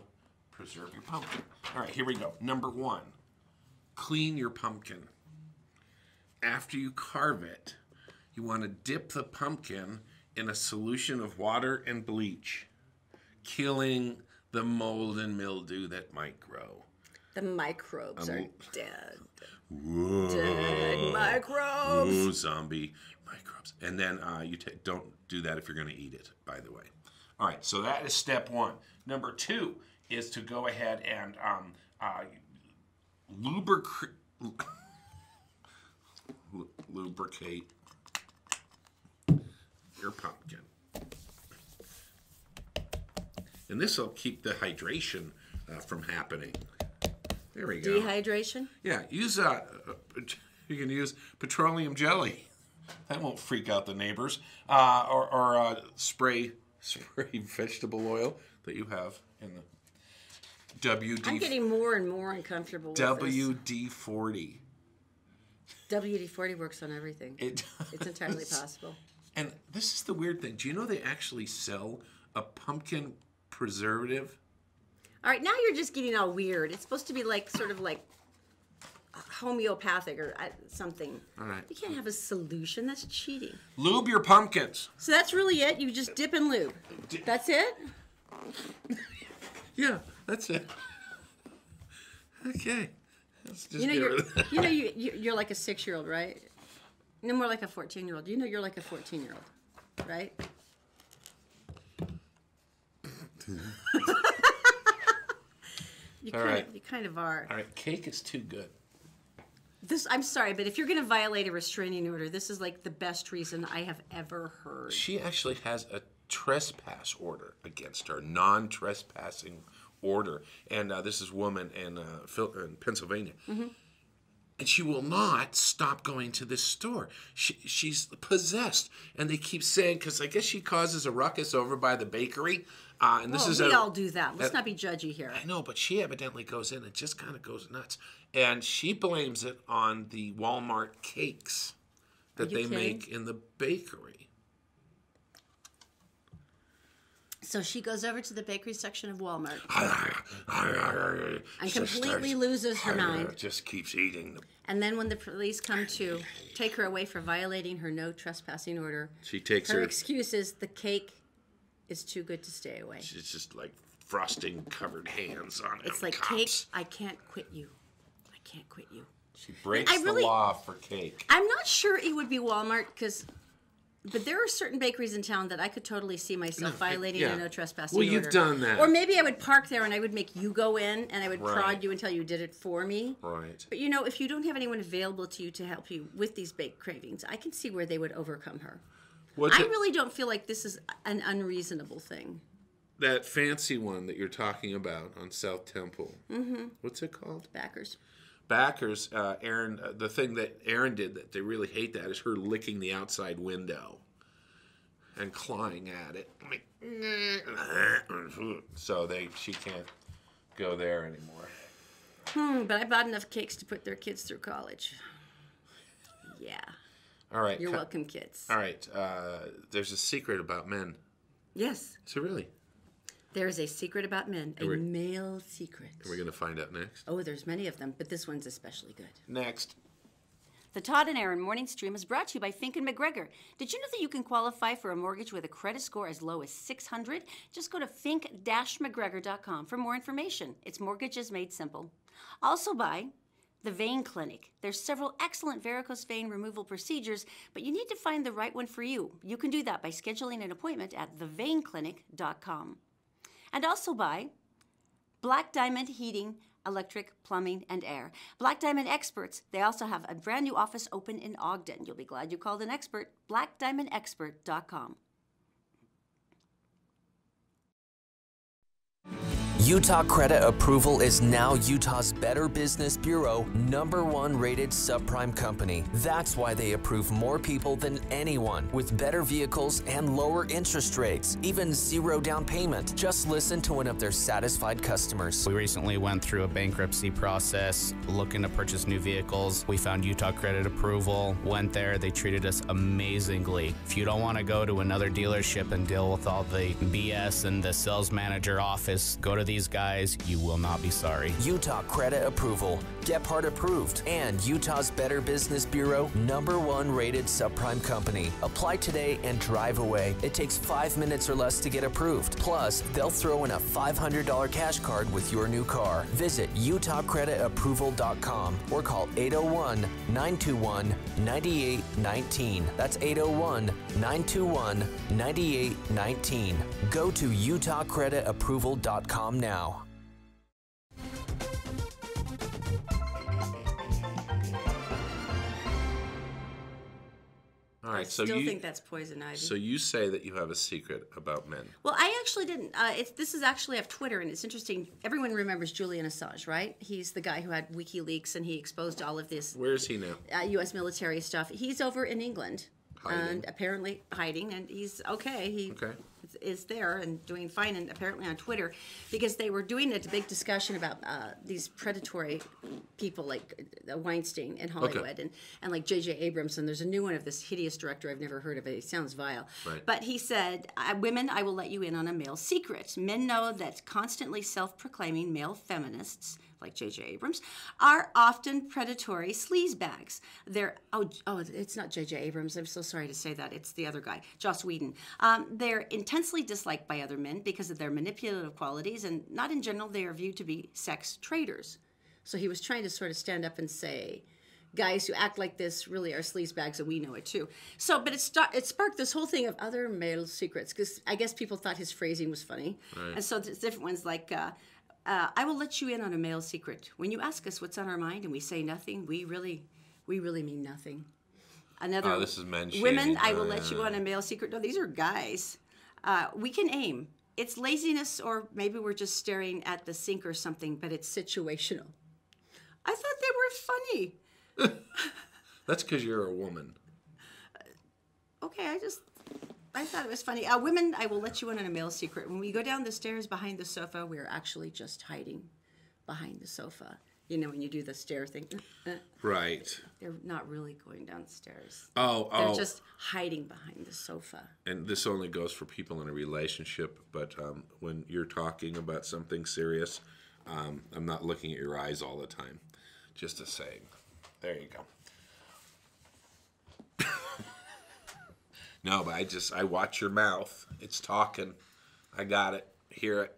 preserve your pumpkin. All right, here we go. Number 1, clean your pumpkin. after you carve it, you want to dip the pumpkin in a solution of water and bleach, killing the mold and mildew that might grow. The microbes are dead. Whoa. Dead microbes. Ooh, zombie microbes. And then don't do that if you're going to eat it, by the way. All right, so that is step one. Number two is to go ahead and lubricate your pumpkin. And this will keep the hydration from happening. There we go. Dehydration? Yeah, use you can use petroleum jelly. That won't freak out the neighbors. Or spray vegetable oil that you have in the WD. I'm getting more and more uncomfortable with WD-40. WD-40 works on everything. It's entirely possible. And this is the weird thing. Do you know they actually sell a pumpkin preservative? All right, now you're just getting all weird. It's supposed to be like sort of like homeopathic or something. All right. You can't have a solution. That's cheating. Lube your pumpkins. So that's really it? You just dip and lube. That's it? Yeah, that's it. Okay. Let's just you're like a 6-year-old, right? No, more like a 14-year-old. You know you're like a 14-year-old, right? You kind of are. All right, cake is too good. I'm sorry, but if you're going to violate a restraining order, this is like the best reason I have ever heard. She actually has a trespass order against her, non-trespassing order. And this is a woman in Pennsylvania. Mm-hmm. And she will not stop going to this store. She's possessed. And they keep saying, because I guess she causes a ruckus over by the bakery. And we all do that. Let's not be judgy here. I know, but she evidently goes in and just kind of goes nuts. And she blames it on the Walmart cakes that they make in the bakery. So she goes over to the bakery section of Walmart and She completely loses her mind. Just keeps eating them. And then when the police come to take her away for violating her no trespassing order, she takes her excuse is the cake is too good to stay away. She's just like frosting covered hands on it. It's like, cake, I can't quit you. I can't quit you. She breaks the law for cake. I'm not sure it would be Walmart but there are certain bakeries in town that I could totally see myself violating a no trespassing order. Well, you've done that. Or maybe I would park there and I would make you go in and I would prod you until you did it for me. Right. But if you don't have anyone available to you to help you with these baked cravings, I can see where they would overcome her. I really don't feel like this is an unreasonable thing. That fancy one that you're talking about on South Temple. Mm-hmm. What's it called? Backers. Aaron, the thing that Aaron did that they really hate that is her licking the outside window and clawing at it. So she can't go there anymore. But I bought enough cakes to put their kids through college. Yeah. All right. You're welcome, kids. All right. There's a secret about men. Yes. So really? There's a secret about men. A male secret. Are we going to find out next? Oh, there's many of them, but this one's especially good. Next. The Todd and Aaron Morning Stream is brought to you by Fink & McGregor. Did you know that you can qualify for a mortgage with a credit score as low as 600? Just go to fink-mcgregor.com for more information. It's mortgages made simple. Also by The Vein Clinic. There's several excellent varicose vein removal procedures, but you need to find the right one for you. You can do that by scheduling an appointment at theveinclinic.com. And also by Black Diamond Heating, Electric, Plumbing, and Air. Black Diamond Experts, they also have a brand new office open in Ogden. You'll be glad you called an expert. BlackDiamondExpert.com. Utah Credit Approval is now Utah's Better Business Bureau #1 rated subprime company. That's why they approve more people than anyone, with better vehicles and lower interest rates, even 0 down payment. Just listen to one of their satisfied customers. We recently went through a bankruptcy process looking to purchase new vehicles. We found Utah Credit Approval, went there, they treated us amazingly. If you don't want to go to another dealership and deal with all the BS in the sales manager office, go to the Please, guys, you will not be sorry. Utah Credit Approval, Gephardt approved, and Utah's Better Business Bureau #1 rated subprime company. Apply today and drive away. It takes 5 minutes or less to get approved. Plus, they'll throw in a $500 cash card with your new car. Visit UtahCreditApproval.com or call 801-921-9819. That's 801-921-9819. Go to UtahCreditApproval.com now. All right, I so still you think that's poison ivy. So you say that you have a secret about men. Well, I actually didn't. This is actually off Twitter, and it's interesting. Everyone remembers Julian Assange, right? He's the guy who had WikiLeaks, and he exposed all of this Where is he now? U.S. military stuff. He's over in England, and apparently hiding, and he's okay. He is there and doing fine, and apparently on Twitter, because they were doing a big discussion about these predatory people like Weinstein in Hollywood, and like J.J. Abrams, and there's a new one of this hideous director I've never heard of. He sounds vile. Right. But he said, women, I will let you in on a male secret. Men know that constantly self-proclaiming male feminists, like J.J. Abrams, are often predatory sleazebags. They're, it's not J.J. Abrams. I'm so sorry to say that. It's the other guy, Joss Whedon. They're intensely disliked by other men because of their manipulative qualities, and not in general, they are viewed to be sex traders. So he was trying to sort of stand up and say, guys who act like this really are sleazebags, and we know it too. So, but it sparked this whole thing of other male secrets, because I guess people thought his phrasing was funny. Right. And so there's different ones like, I will let you in on a male secret. When you ask us what's on our mind and we say nothing, we really mean nothing. Another, this is men shaming. Women, I will let you on a male secret. No, these are guys. We can aim. It's laziness, or maybe we're just staring at the sink or something, but it's situational. I thought they were funny. That's because you're a woman. Okay, I thought it was funny. Women, I will let you in on a male secret. When we go down the stairs behind the sofa, we're actually just hiding behind the sofa. You know, when you do the stair thing. Right. They're not really going downstairs. They're just hiding behind the sofa. And this only goes for people in a relationship, but when you're talking about something serious, I'm not looking at your eyes all the time. Just a saying. There you go. No, but I watch your mouth. It's talking. I got it. Hear it.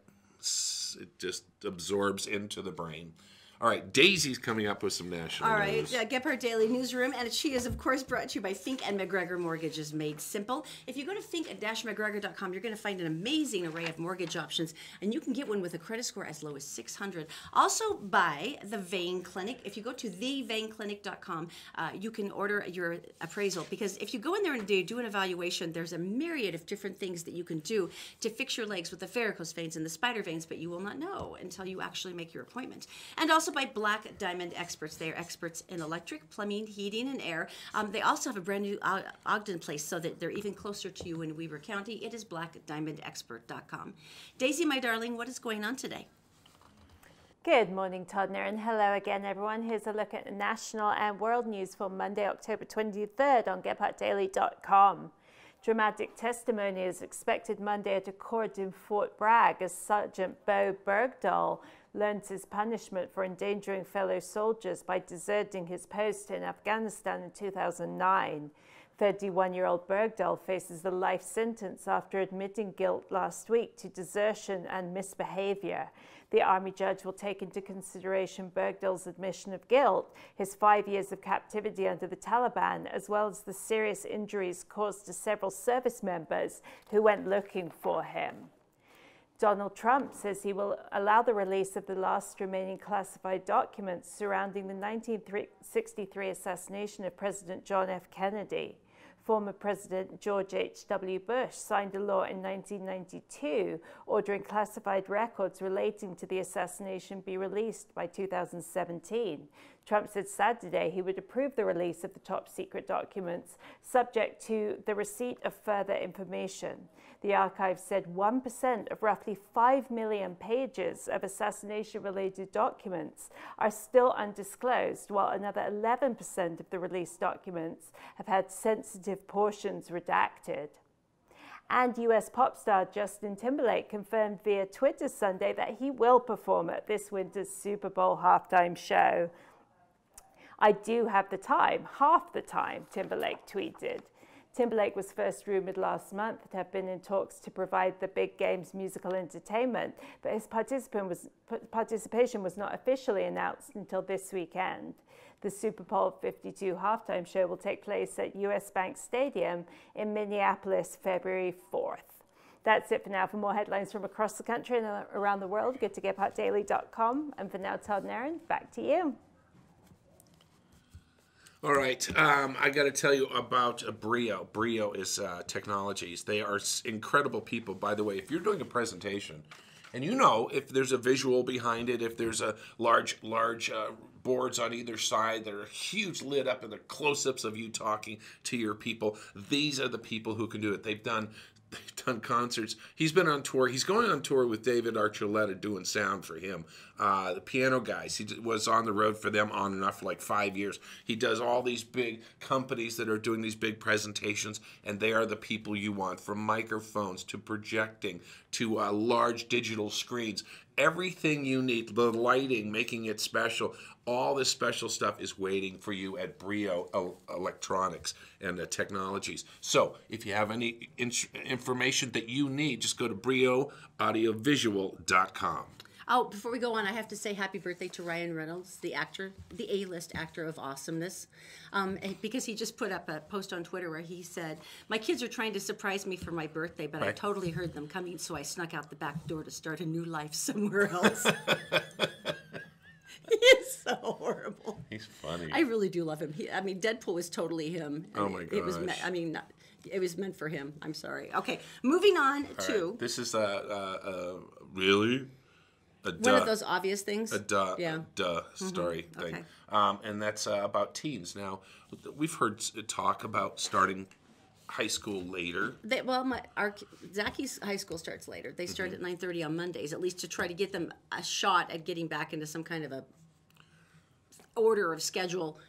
It just absorbs into the brain. All right, Daisy's coming up with some national news. All right, Gephardt Daily Newsroom, and she is, of course, brought to you by Fink and McGregor Mortgages Made Simple. If you go to fink-mcgregor.com, you're going to find an amazing array of mortgage options, and you can get one with a credit score as low as 600. Also by the Vein Clinic. If you go to theveinclinic.com, you can order your appraisal, because if you go in there and do an evaluation, there's a myriad of different things that you can do to fix your legs with the varicose veins and the spider veins, but you will not know until you actually make your appointment. And also by Black Diamond Experts. They are experts in electric, plumbing, heating, and air. They also have a brand new Ogden place, so that they're even closer to you in Weber County. It is blackdiamondexpert.com. Daisy, my darling, what is going on today? Good morning, Todd and Erin. Hello again, everyone. Here's a look at the national and world news for Monday, October 23rd on GepHardtDaily.com. Dramatic testimony is expected Monday at a court in Fort Bragg as Sergeant Bo Bergdahl learns his punishment for endangering fellow soldiers by deserting his post in Afghanistan in 2009. 31-year-old Bergdahl faces a life sentence after admitting guilt last week to desertion and misbehavior. The Army judge will take into consideration Bergdahl's admission of guilt, his 5 years of captivity under the Taliban, as well as the serious injuries caused to several service members who went looking for him. Donald Trump says he will allow the release of the last remaining classified documents surrounding the 1963 assassination of President John F. Kennedy. Former President George H.W. Bush signed a law in 1992 ordering classified records relating to the assassination be released by 2017. Trump said Saturday he would approve the release of the top secret documents, subject to the receipt of further information. The archive said 1% of roughly 5 million pages of assassination-related documents are still undisclosed, while another 11% of the released documents have had sensitive portions redacted. And US pop star Justin Timberlake confirmed via Twitter Sunday that he will perform at this winter's Super Bowl halftime show. "I do have the time, half the time," Timberlake tweeted. Timberlake was first rumored last month to have been in talks to provide the big game's musical entertainment, but his participation was not officially announced until this weekend. The Super Bowl 52 halftime show will take place at US Bank Stadium in Minneapolis, February 4th. That's it for now. For more headlines from across the country and around the world, go to GephartDaily.com. And for now, Todd and Aaron, back to you. All right, I got to tell you about Brio. Brio is technologies. They are incredible people. By the way, if you're doing a presentation, and you know if there's a visual behind it, if there's a large boards on either side that are huge lit up and the close-ups of you talking to your people, these are the people who can do it. They've done concerts. He's been on tour. He's going on tour with David Archuleta doing sound for him. The piano guys, he was on the road for them on and off for like 5 years. He does all these big companies that are doing these big presentations, and they are the people you want, from microphones to projecting to large digital screens. Everything you need, the lighting, making it special, all this special stuff is waiting for you at Brio Electronics and Technologies. So if you have any information that you need, just go to brioaudiovisual.com. Oh, before we go on, I have to say happy birthday to Ryan Reynolds, the actor, the A-list actor of awesomeness, because he just put up a post on Twitter where he said, "My kids are trying to surprise me for my birthday, but I totally heard them coming, so I snuck out the back door to start a new life somewhere else." He is so horrible. He's funny. I really do love him. Deadpool was totally him. Oh my gosh. It was, it was meant for him. I'm sorry. Okay, moving on to... Right. This is really... One of those obvious things? Story thing. And that's about teens. Now, we've heard talk about starting high school later. Zacky's high school starts later. They start at 9:30 on Mondays, at least to try to get them a shot at getting back into some kind of a order of schedule,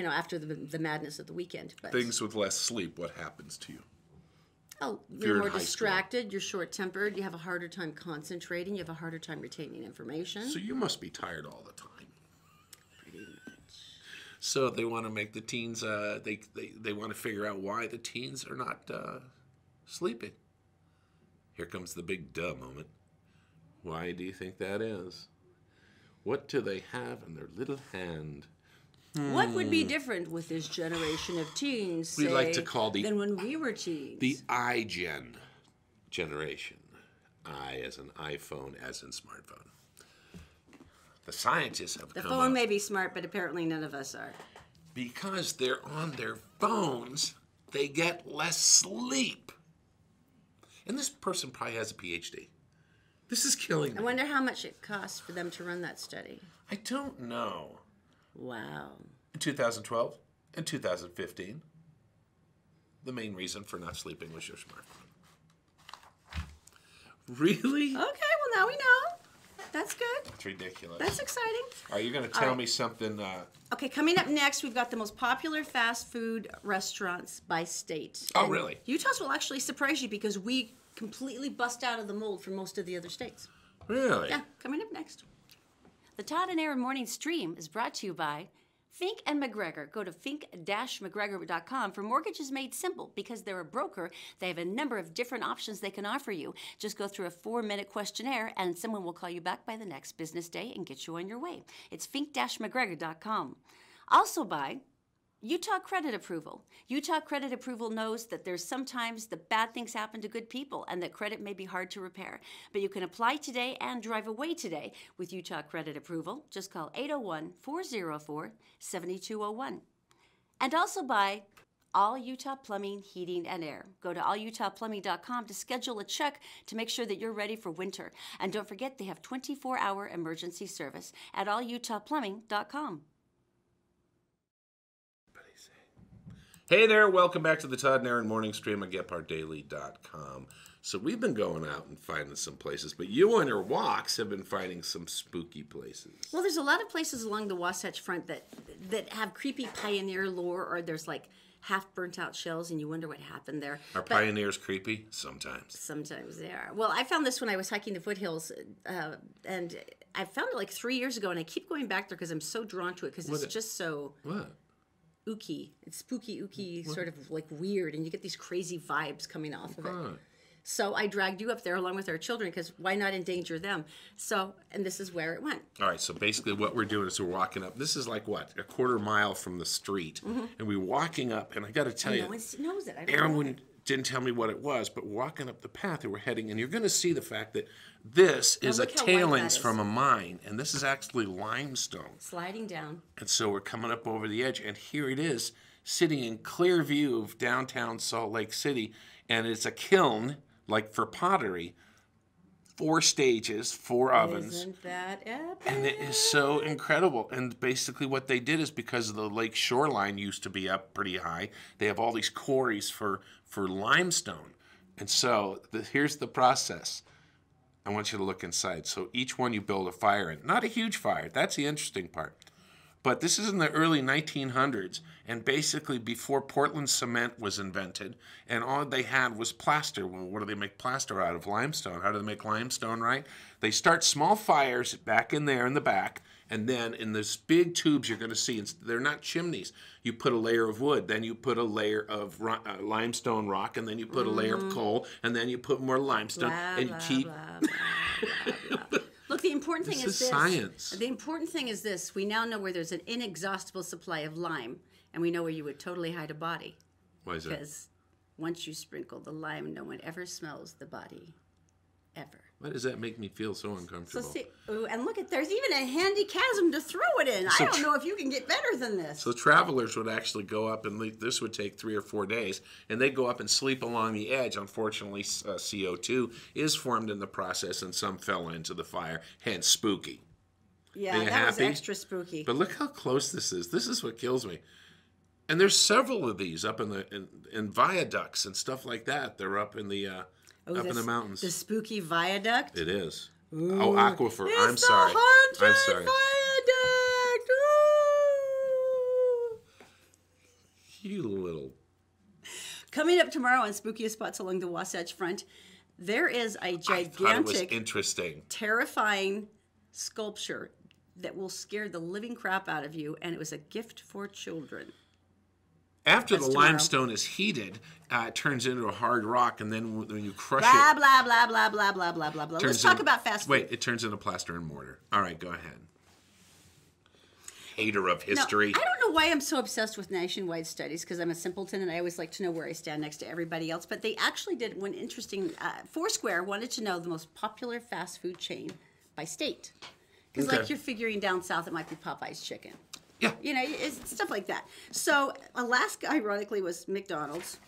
after the madness of the weekend. But things with less sleep, what happens to you? Oh, you're more distracted, you're short-tempered, you have a harder time concentrating, you have a harder time retaining information. So you must be tired all the time. Pretty much. So they want to make the teens, they want to figure out why the teens are not sleeping. Here comes the big duh moment. Why do you think that is? What do they have in their little hand? What would be different with this generation of teens, we like to call than when we were teens? The iGen generation. I as in iPhone, as in smartphone. The scientists have come up. The phone may be smart, but apparently none of us are. Because they're on their phones, they get less sleep. And this person probably has a PhD. This is killing me. I wonder how much it costs for them to run that study. I don't know. Wow. In 2012 and 2015, the main reason for not sleeping was your smartphone. Really? Okay, well now we know. That's good. That's ridiculous. That's exciting. Are you going to tell me something? Okay, coming up next, we've got the most popular fast food restaurants by state. Oh, really? Utah's will actually surprise you because we completely bust out of the mold for most of the other states. Really? Yeah, coming up next. The Todd and Aaron Morning Stream is brought to you by Fink and McGregor. Go to fink-mcgregor.com for mortgages made simple. Because they're a broker, they have a number of different options they can offer you. Just go through a 4-minute questionnaire and someone will call you back by the next business day and get you on your way. It's fink-mcgregor.com. Also by Utah Credit Approval. Utah Credit Approval knows that there's sometimes the bad things happen to good people and that credit may be hard to repair. But you can apply today and drive away today with Utah Credit Approval. Just call 801-404-7201. And also by All Utah Plumbing, Heating, and Air. Go to allutahplumbing.com to schedule a check to make sure that you're ready for winter. And don't forget, they have 24-hour emergency service at allutahplumbing.com. Hey there, welcome back to the Todd and Aaron Morning Stream at GephartDaily.com. So we've been going out and finding some places, but you on your walks have been finding some spooky places. Well, there's a lot of places along the Wasatch Front that have creepy pioneer lore, or there's like half burnt out shells, and you wonder what happened there. Are pioneers creepy? Sometimes. Sometimes they are. Well, I found this when I was hiking the foothills, and I found it like 3 years ago, and I keep going back there because I'm so drawn to it because it's just so ooky. It's spooky, ooky, sort of like weird, and you get these crazy vibes coming off of it. So I dragged you up there along with our children because why not endanger them? So, and this is where it went. All right, so basically what we're doing is we're walking up. This is like what, a quarter mile from the street, and we're walking up. And I got to tell you, no one knows it. Aaron didn't tell me what it was, but walking up the path that we're heading, and you're going to see the fact that this is a tailings from a mine, and this is actually limestone. Sliding down. And so we're coming up over the edge, and here it is, sitting in clear view of downtown Salt Lake City, and it's a kiln, like for pottery, 4 stages, 4 ovens. Isn't that epic? And it is so incredible. And basically what they did is because the lake shoreline used to be up pretty high, they have all these quarries for limestone. And so here's the process. I want you to look inside. So each one you build a fire in. Not a huge fire. That's the interesting part. But this is in the early 1900s, and basically before Portland cement was invented, and all they had was plaster. Well, what do they make plaster out of? Limestone. How do they make limestone, right? They start small fires back in there in the back, and then in those big tubes you're going to see, they're not chimneys. You put a layer of wood, then you put a layer of limestone rock, and then you put a layer of coal, and then you put more limestone, and you keep... Look, the important thing is this. Science. The important thing is this. We now know where there's an inexhaustible supply of lime, and we know where you would totally hide a body. Why is that? Because once you sprinkle the lime, no one ever smells the body, ever. Why does that make me feel so uncomfortable? So see, ooh, and look, there's even a handy chasm to throw it in. So I don't know if you can get better than this. So travelers would actually go up, and this would take 3 or 4 days, and they go up and sleep along the edge. Unfortunately, CO2 is formed in the process, and some fell into the fire, hence spooky. Yeah, that was extra spooky. But look how close this is. This is what kills me. And there's several of these up in viaducts and stuff like that. They're up in the up in the mountains. The spooky viaduct. It is. Ooh. Oh, aquifer. It's I'm sorry. I'm sorry. Viaduct. Ooh. You little. Coming up tomorrow on Spookiest Spots Along the Wasatch Front, there is a I thought it was gigantic, interesting, terrifying sculpture that will scare the living crap out of you, and it was a gift for children. After That's the tomorrow. limestone is heated, it turns into a hard rock, and then when you crush Blah, it, blah, blah, blah, blah, blah, blah, blah, blah. Let's talk about fast food. Wait, it turns into plaster and mortar. All right, go ahead. Hater of history. Now, I don't know why I'm so obsessed with nationwide studies, because I'm a simpleton and I always like to know where I stand next to everybody else. But they actually did one interesting. Foursquare wanted to know the most popular fast food chain by state, because like you're figuring down south, it might be Popeye's Chicken. Yeah. You know, it's stuff like that. So Alaska, ironically, was McDonald's.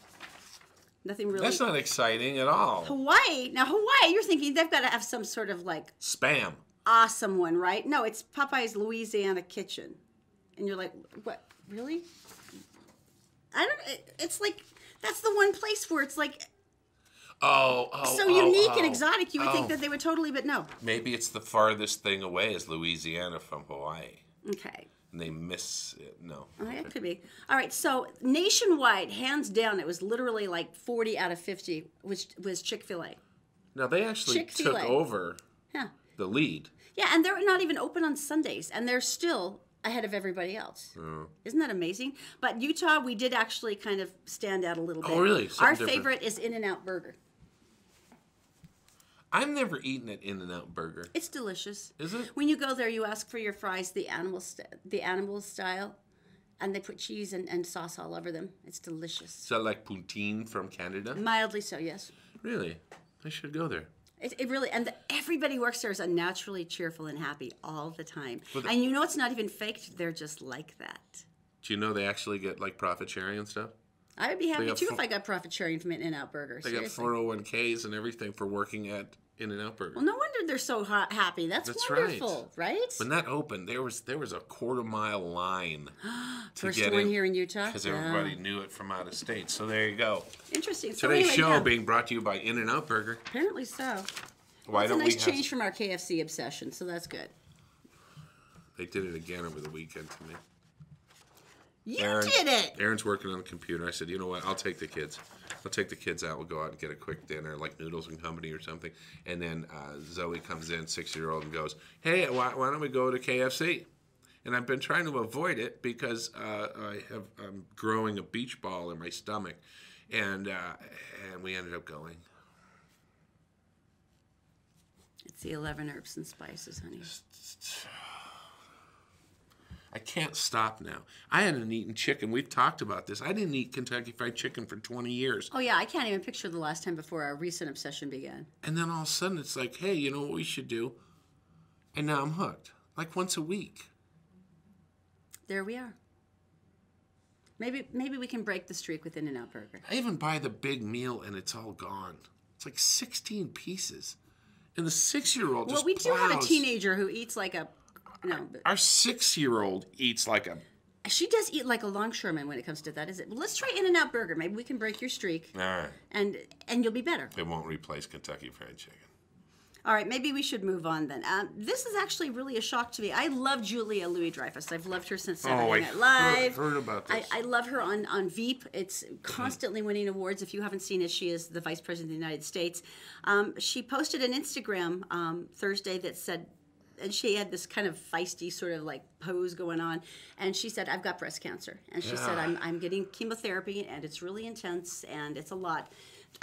Nothing really. That's not exciting at all. Hawaii. Now, Hawaii, you're thinking they've got to have some sort of like Spam. awesome one, right? No, it's Popeye's Louisiana Kitchen. And you're like, what? Really? It's like, that's the one place where it's like so unique and exotic. You would think that they would totally, but no. Maybe it's the farthest thing away is Louisiana from Hawaii. Okay. And they miss it. No. Okay, it could be. All right, so nationwide, hands down, it was literally like 40 out of 50, which was Chick-fil-A. Now, they actually Chick-fil-A. took over Yeah. the lead. Yeah, and they're not even open on Sundays, and they're still ahead of everybody else. Oh. Isn't that amazing? But Utah, we did actually kind of stand out a little bit. Oh, really? Our Something favorite is In-N-Out Burger. I've never eaten an In-N-Out burger. It's delicious. Is it? When you go there, you ask for your fries the animal style, and they put cheese and sauce all over them. It's delicious. Is that like poutine from Canada? Mildly so, yes. Really? I should go there. It really, and everybody works there is unnaturally cheerful and happy all the time. And you know it's not even faked. They're just like that. Do you know they actually get like profit sharing and stuff? I would be happy got too if I got profit sharing from In-N-Out Burger. They got 401ks and everything for working at In-N-Out Burger. Well, no wonder they're so happy. That's wonderful, right? When that opened, there was a quarter-mile line to First get one in, here in Utah? because everybody knew it from out of state. So there you go. Interesting. So Today's anyway, show yeah, being brought to you by In-N-Out Burger. apparently so. Why It's a don't nice we have? change from our KFC obsession, so that's good. They did it again over the weekend to me. You did it! Aaron's working on the computer. I said, you know what? I'll take the kids. I'll take the kids out. We'll go out and get a quick dinner, like Noodles and Company or something. And then Zoe comes in, 6-year-old, and goes, hey, why don't we go to KFC? And I've been trying to avoid it because I'm growing a beach ball in my stomach. And we ended up going. It's the 11 herbs and spices, honey. I can't stop now. I hadn't eaten chicken. We've talked about this. I didn't eat Kentucky Fried Chicken for 20 years. Oh, yeah, I can't even picture the last time before our recent obsession began. And then all of a sudden it's like, hey, you know what we should do? And now I'm hooked. Like once a week. There we are. Maybe we can break the streak with In-N-Out Burger. I even buy the big meal and it's all gone. It's like 16 pieces. And the 6-year-old just Well, we do have a plows. Teenager who eats like a... No, but Our 6-year-old eats like a... she does eat like a longshoreman when it comes to that, is it? Well, let's try In-N-Out Burger. Maybe we can break your streak. All right. And you'll be better. It won't replace Kentucky Fried Chicken. All right, maybe we should move on then. This is actually really a shock to me. I love Julia Louis-Dreyfus. I've loved her since Saturday Night Live. heard about this. I love her on Veep. It's constantly winning awards. If you haven't seen it, she is the Vice President of the United States. She posted an Instagram Thursday that said, and she had this kind of feisty sort of like pose going on, and she said, I've got breast cancer. And she said, I'm getting chemotherapy, and it's really intense, and it's a lot.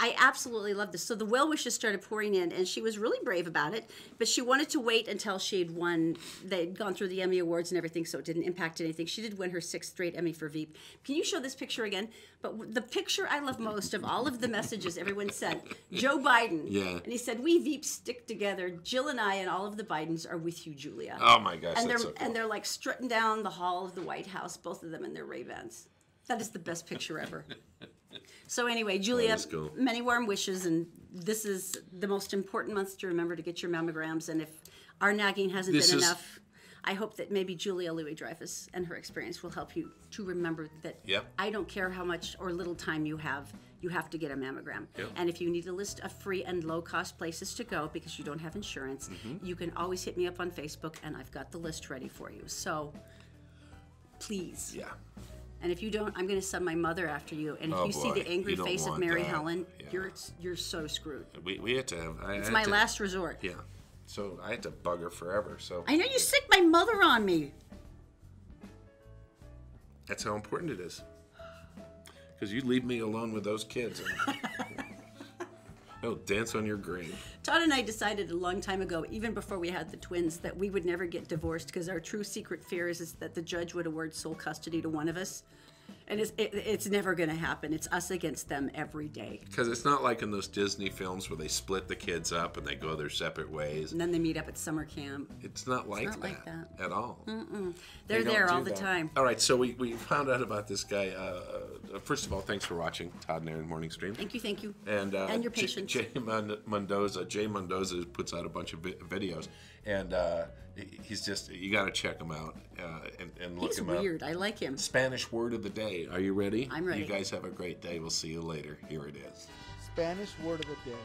I absolutely love this. So the well wishes started pouring in, and she was really brave about it, but she wanted to wait until she had won. They'd gone through the Emmy Awards and everything, so it didn't impact anything. She did win her 6th straight Emmy for Veep. Can you show this picture again? But the picture I love most of all of the messages everyone sent, Joe Biden. Yeah. And he said, we Veep stick together. Jill and I and all of the Bidens are with you, Julia. Oh my gosh, and that's they're so cool. and they're like strutting down the hall of the White House, both of them in their Ray-Bans. That is the best picture ever. So anyway, Julia, That is cool. many warm wishes, and this is the most important month to remember to get your mammograms. And if our nagging hasn't been enough, I hope that maybe Julia Louis-Dreyfus and her experience will help you to remember that I don't care how much or little time you have to get a mammogram. Yep. And if you need a list of free and low-cost places to go because you don't have insurance, you can always hit me up on Facebook, and I've got the list ready for you. So please. Yeah. And if you don't, I'm going to send my mother after you. And if you see the angry face of Mary Helen, you're so screwed. We had to have... It's my last resort. Yeah. So I had to bug her forever. So I know you sick my mother on me. That's how important it is. Because you leave me alone with those kids. They'll dance on your grave. Todd and I decided a long time ago, even before we had the twins, that we would never get divorced because our true secret fear is that the judge would award sole custody to one of us. And it's never going to happen. It's us against them every day. Because it's not like in those Disney films where they split the kids up and they go their separate ways. And then they meet up at summer camp. It's not like that at all. They're there all the time. All right, so we found out about this guy. First of all, thanks for watching Todd and Aaron Morning Stream. Thank you. And your patience. Jay Mendoza puts out a bunch of videos. And he's just, you got to check him out and look him up. He's weird. I like him. Spanish word of the day. Are you ready? I'm ready. You guys have a great day. We'll see you later. Here it is. Spanish word of the day.